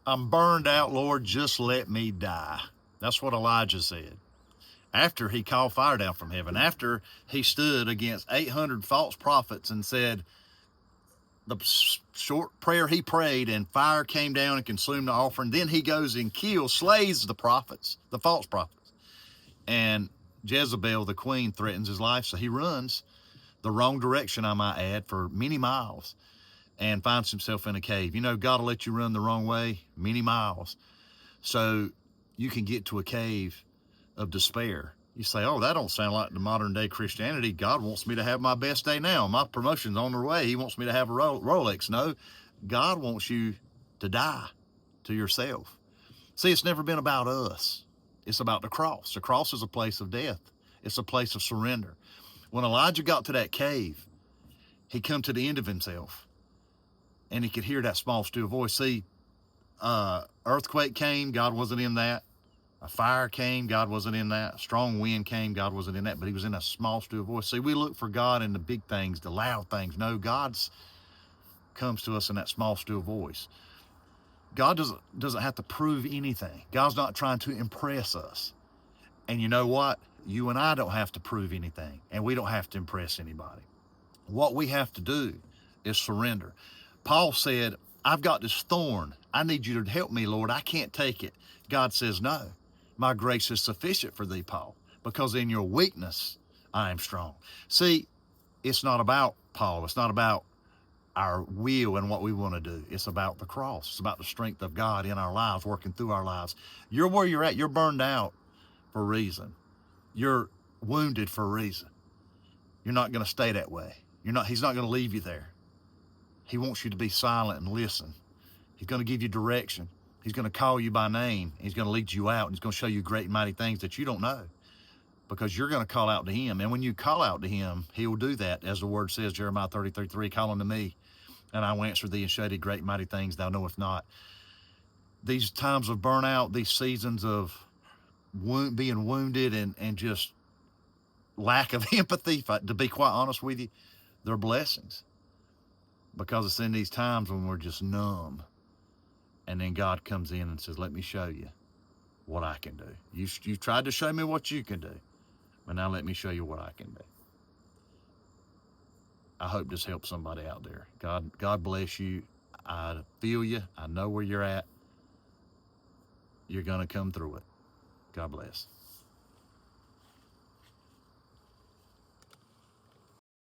I'm burned out, Lord, just let me die. That's what Elijah said. After he called fire down from heaven, after he stood against 800 false prophets and said the short prayer he prayed, and fire came down and consumed the offering, then he goes and slays the prophets, the false prophets. And Jezebel, the queen, threatens his life, so he runs the wrong direction, I might add, for many miles and finds himself in a cave. You know, God will let you run the wrong way many miles so you can get to a cave of despair. You say, oh, that don't sound like the modern day Christianity. God wants me to have my best day now. My promotion's on the way. He wants me to have a Rolex. No, God wants you to die to yourself. See, it's never been about us. It's about the cross. The cross is a place of death. It's a place of surrender. When Elijah got to that cave, he come to the end of himself, and he could hear that small, still voice. See, earthquake came, God wasn't in that. A fire came, God wasn't in that. A strong wind came, God wasn't in that, but he was in a small, still voice. See, we look for God in the big things, the loud things. No, God's comes to us in that small, still voice. God doesn't have to prove anything. God's not trying to impress us. And you know what? You and I don't have to prove anything, and we don't have to impress anybody. What we have to do is surrender. Paul said, I've got this thorn. I need you to help me, Lord. I can't take it. God says, no, my grace is sufficient for thee, Paul, because in your weakness, I am strong. See, it's not about Paul. It's not about our will and what we want to do. It's about the cross. It's about the strength of God in our lives, working through our lives. You're where you're at. You're burned out for a reason. You're wounded for a reason. You're not going to stay that way. He's not going to leave you there. He wants you to be silent and listen. He's going to give you direction. He's going to call you by name. He's going to lead you out, and he's going to show you great and mighty things that you don't know, because you're going to call out to him. And when you call out to him, he will do that. As the word says, Jeremiah 33:3, call unto me, and I will answer thee and show thee great and mighty things thou knowest not. These times of burnout, these seasons of being wounded and just lack of empathy, to be quite honest with you, they're blessings, because it's in these times when we're just numb, and then God comes in and says, let me show you what I can do. You've tried to show me what you can do, but now let me show you what I can do. I hope this helps somebody out there. God bless you. I feel you. I know where you're at. You're going to come through it. God bless.